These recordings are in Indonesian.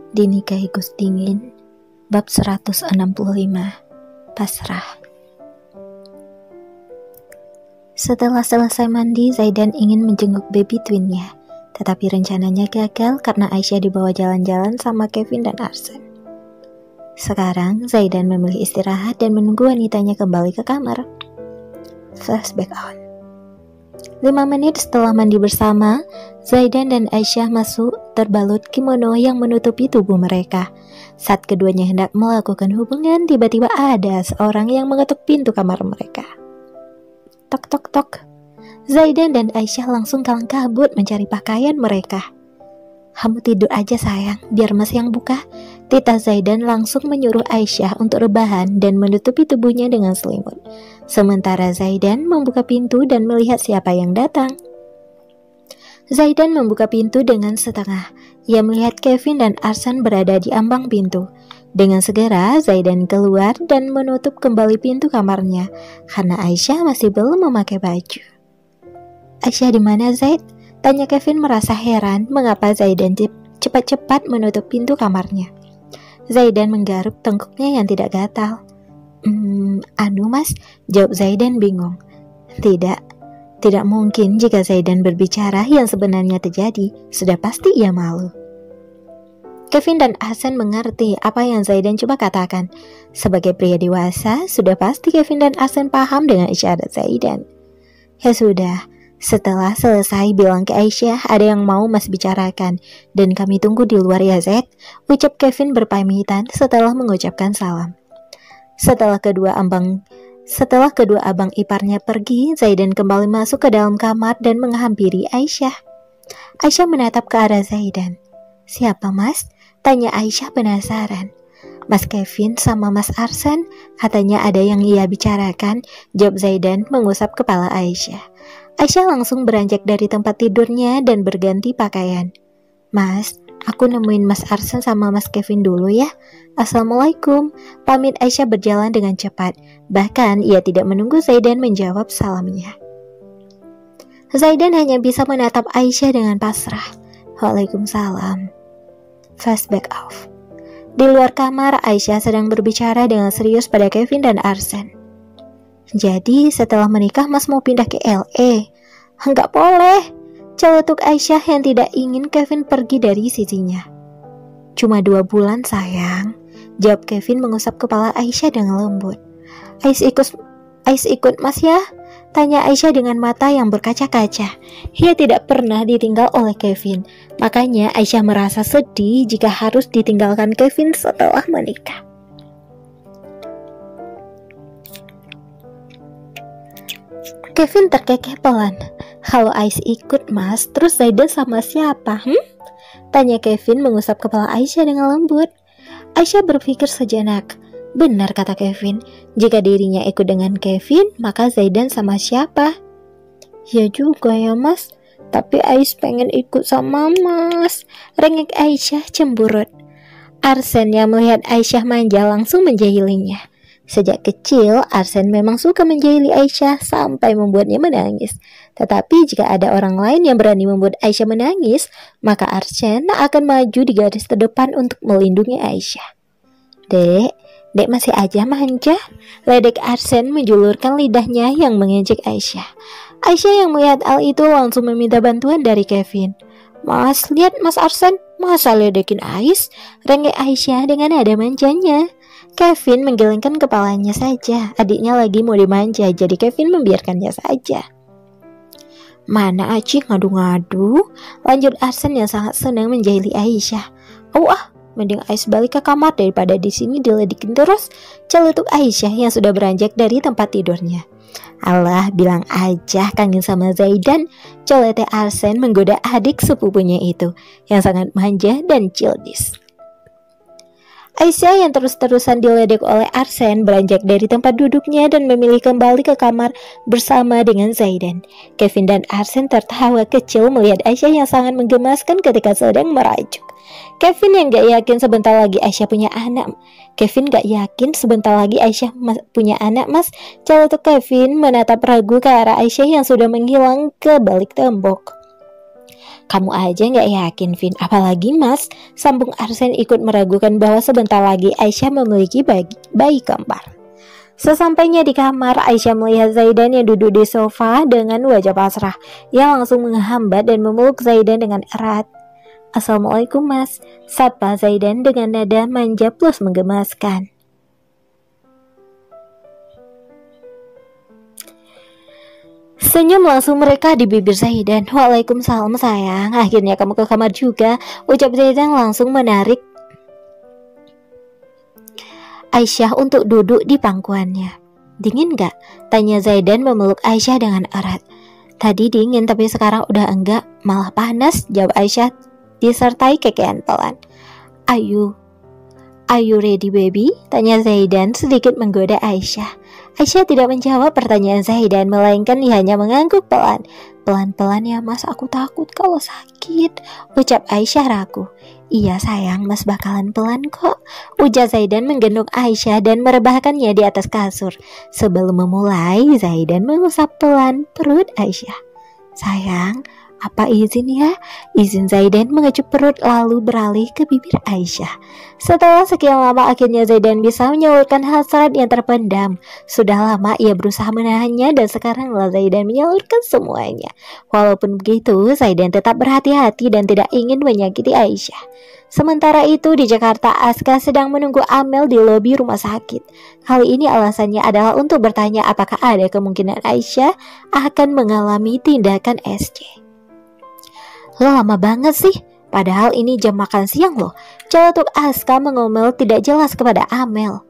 Dinikahi Gus Dingin, bab 165, pasrah. Setelah selesai mandi, Zaidan ingin menjenguk baby twinnya, tetapi rencananya gagal karena Aisyah dibawa jalan-jalan sama Kevin dan Arsen. Sekarang, Zaidan memilih istirahat dan menunggu wanitanya kembali ke kamar. Flashback on. 5 menit setelah mandi bersama, Zaidan dan Aisyah masuk terbalut kimono yang menutupi tubuh mereka. Saat keduanya hendak melakukan hubungan, tiba-tiba ada seorang yang mengetuk pintu kamar mereka. Tok tok tok. Zaidan dan Aisyah langsung kalang kabut mencari pakaian mereka. "Kamu tidur aja sayang, biar mas yang buka." Tita Zaidan langsung menyuruh Aisyah untuk rebahan dan menutupi tubuhnya dengan selimut. Sementara Zaidan membuka pintu dan melihat siapa yang datang. Zaidan membuka pintu dengan setengah. Ia melihat Kevin dan Arsen berada di ambang pintu. Dengan segera, Zaidan keluar dan menutup kembali pintu kamarnya, karena Aisyah masih belum memakai baju. "Aisyah di mana, Zaid?" tanya Kevin merasa heran mengapa Zaidan cepat-cepat menutup pintu kamarnya. Zaidan menggaruk tengkuknya yang tidak gatal. Anu mas, jawab Zaidan bingung. Tidak mungkin jika Zaidan berbicara yang sebenarnya terjadi, sudah pasti ia malu. Kevin dan Arsen mengerti apa yang Zaidan coba katakan. Sebagai pria dewasa, sudah pasti Kevin dan Arsen paham dengan isyarat Zaidan. Ya sudah, setelah selesai bilang ke Aisyah ada yang mau mas bicarakan, dan kami tunggu di luar ya Zaid, ucap Kevin berpamitan setelah mengucapkan salam. Setelah kedua abang iparnya pergi, Zaidan kembali masuk ke dalam kamar dan menghampiri Aisyah. Aisyah menatap ke arah Zaidan. "Siapa mas?" tanya Aisyah penasaran. "Mas Kevin sama Mas Arsen, katanya ada yang ia bicarakan," jawab Zaidan mengusap kepala Aisyah. Aisyah langsung beranjak dari tempat tidurnya dan berganti pakaian. "Mas, aku nemuin Mas Arsen sama Mas Kevin dulu ya. Assalamualaikum," pamit Aisyah berjalan dengan cepat. Bahkan ia tidak menunggu Zaidan menjawab salamnya. Zaidan hanya bisa menatap Aisyah dengan pasrah. "Waalaikumsalam." Flashback off. Di luar kamar, Aisyah sedang berbicara dengan serius pada Kevin dan Arsen. "Jadi setelah menikah mas mau pindah ke LA?" "Enggak boleh," celetuk Aisyah yang tidak ingin Kevin pergi dari sisinya. "Cuma 2 bulan sayang," jawab Kevin mengusap kepala Aisyah dengan lembut. Ais ikut mas ya?" tanya Aisyah dengan mata yang berkaca-kaca. Ia tidak pernah ditinggal oleh Kevin, makanya Aisyah merasa sedih jika harus ditinggalkan Kevin setelah menikah. Kevin terkekeh pelan. "Kalau Ais ikut mas, terus Zaidan sama siapa? Tanya Kevin mengusap kepala Aisyah dengan lembut. Aisyah berpikir sejenak. Benar kata Kevin, jika dirinya ikut dengan Kevin, maka Zaidan sama siapa? "Ya juga ya mas, tapi Ais pengen ikut sama mas," rengek Aisyah cemburut. Arsen yang melihat Aisyah manja langsung menjahilinya. Sejak kecil, Arsen memang suka menjahili Aisyah sampai membuatnya menangis. Tetapi jika ada orang lain yang berani membuat Aisyah menangis, maka Arsen akan maju di garis terdepan untuk melindungi Aisyah. Dek masih aja manja," ledek Arsen menjulurkan lidahnya yang mengejek Aisyah. Aisyah yang melihat hal itu langsung meminta bantuan dari Kevin. "Mas, lihat Mas Arsen, masa ledekin Ais?" rengek Aisyah dengan nada manjanya. Kevin menggelengkan kepalanya saja. Adiknya lagi mau dimanja, jadi Kevin membiarkannya saja. "Mana Aci ngadu-ngadu?" lanjut Arsen yang sangat senang menjahili Aisyah. Mending Ais balik ke kamar daripada di sini diledekin terus," celetuk Aisyah yang sudah beranjak dari tempat tidurnya. "Alah, bilang aja kangen sama Zaidan," colete Arsen menggoda adik sepupunya itu yang sangat manja dan childish. Aisyah yang terus-terusan diledek oleh Arsen beranjak dari tempat duduknya dan memilih kembali ke kamar bersama dengan Zaidan. Kevin dan Arsen tertawa kecil melihat Aisyah yang sangat menggemaskan ketika sedang merajuk. Kevin yang gak yakin sebentar lagi Aisyah punya anak. Punya anak mas, celetuk Kevin menatap ragu ke arah Aisyah yang sudah menghilang ke balik tembok. Kamu aja nggak yakin, Vin, apalagi Mas, sambung Arsen ikut meragukan bahwa sebentar lagi Aisyah memiliki bayi kembar. Sesampainya di kamar, Aisyah melihat Zaidan yang duduk di sofa dengan wajah pasrah. Ia langsung menghambat dan memeluk Zaidan dengan erat. Assalamualaikum Mas, sapa Zaidan dengan nada manja plus menggemaskan. Senyum langsung mereka di bibir Zaidan. Waalaikumsalam sayang, akhirnya kamu ke kamar juga, ucap Zaidan langsung menarik Aisyah untuk duduk di pangkuannya. Dingin gak? Tanya Zaidan memeluk Aisyah dengan erat. Tadi dingin tapi sekarang udah enggak, malah panas, jawab Aisyah disertai kekean pelan. Are you ready baby? Tanya Zaidan sedikit menggoda Aisyah. Aisyah tidak menjawab pertanyaan Zaidan, melainkan dia hanya mengangguk pelan. Pelan-pelan ya Mas, aku takut kalau sakit, ucap Aisyah ragu. Iya sayang, Mas bakalan pelan kok, ujar Zaidan menggendong Aisyah dan merebahkannya di atas kasur. Sebelum memulai, Zaidan mengusap pelan perut Aisyah. Sayang, apa izin ya? Izin Zaidan mengecup perut lalu beralih ke bibir Aisyah. Setelah sekian lama akhirnya Zaidan bisa menyalurkan hasrat yang terpendam. Sudah lama ia berusaha menahannya dan sekaranglah Zaidan menyalurkan semuanya. Walaupun begitu, Zaidan tetap berhati-hati dan tidak ingin menyakiti Aisyah. Sementara itu di Jakarta, Aska sedang menunggu Amel di lobi rumah sakit. Kali ini alasannya adalah untuk bertanya apakah ada kemungkinan Aisyah akan mengalami tindakan SC. Lo lama banget sih, padahal ini jam makan siang loh. Celetuk Aska mengomel tidak jelas kepada Amel.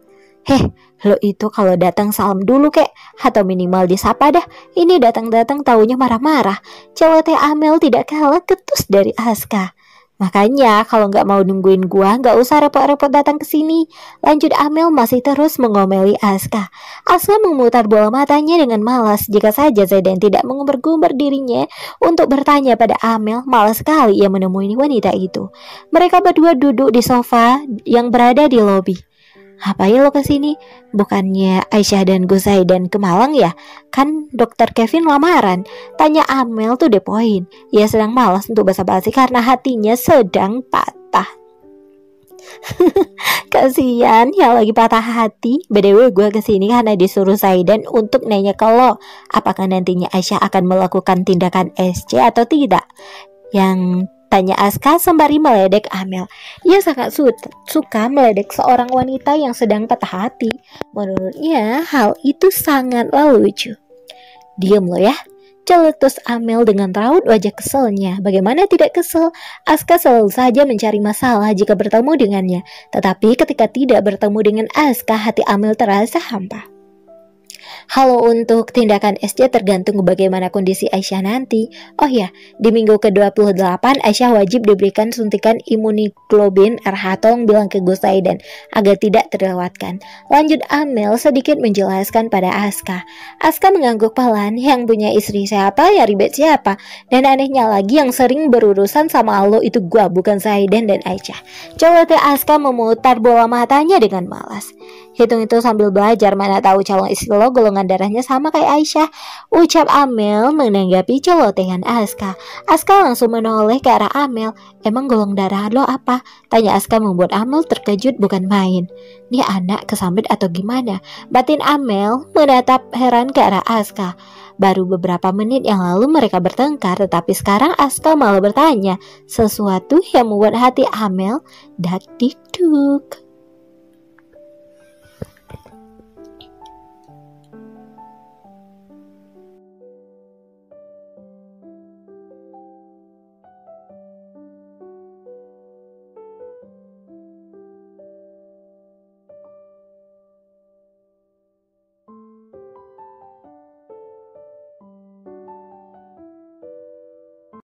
Heh, lo itu kalau datang salam dulu kek, atau minimal disapa dah. Ini datang-datang taunya marah-marah. Celoteh Amel tidak kalah ketus dari Aska. Makanya kalau nggak mau nungguin gua, nggak usah repot-repot datang ke sini. Lanjut Amel masih terus mengomeli Aska. Aska memutar bola matanya dengan malas. Jika saja Zaidan tidak mengumbar-gumbar dirinya untuk bertanya pada Amel, malas sekali ia menemui wanita itu. Mereka berdua duduk di sofa yang berada di lobi. Ngapain lo kesini? Bukannya Aisyah dan Gus Zaidan ke Malang ya? Kan dokter Kevin lamaran. Tanya Amel tuh the point. Ia sedang malas untuk basa-basi karena hatinya sedang patah. Kasian yang lagi patah hati. BTW gue kesini karena disuruh Zaidan untuk nanya ke lo, apakah nantinya Aisyah akan melakukan tindakan SC atau tidak? Yang tanya Aska sembari meledek Amel. Ia sangat suka meledek seorang wanita yang sedang patah hati. Menurutnya hal itu sangatlah lucu. Diam lo ya, celetus Amel dengan raut wajah keselnya. Bagaimana tidak kesel? Aska selalu saja mencari masalah jika bertemu dengannya. Tetapi ketika tidak bertemu dengan Aska, hati Amel terasa hampa. Halo, untuk tindakan SC tergantung bagaimana kondisi Aisyah nanti. Oh ya, di minggu ke-28 Aisyah wajib diberikan suntikan imunoglobulin RH. Tolong bilang ke Gus Zaidan agar tidak terlewatkan. Lanjut Amel sedikit menjelaskan pada Aska. Aska mengangguk pelan, yang punya istri siapa, ya ribet siapa. Dan anehnya lagi yang sering berurusan sama lo itu gua, bukan Zaidan dan Aisyah. Coba ke Aska memutar bola matanya dengan malas. Hitung itu sambil belajar, mana tahu calon istri lo golongan darahnya sama kayak Aisyah, ucap Amel menanggapi celotehan Aska. Aska langsung menoleh ke arah Amel. Emang golongan darah lo apa? Tanya Aska membuat Amel terkejut bukan main. Nih anak kesambet atau gimana? Batin Amel menatap heran ke arah Aska. Baru beberapa menit yang lalu mereka bertengkar, tetapi sekarang Aska malah bertanya sesuatu yang membuat hati Amel dak-dik-duk.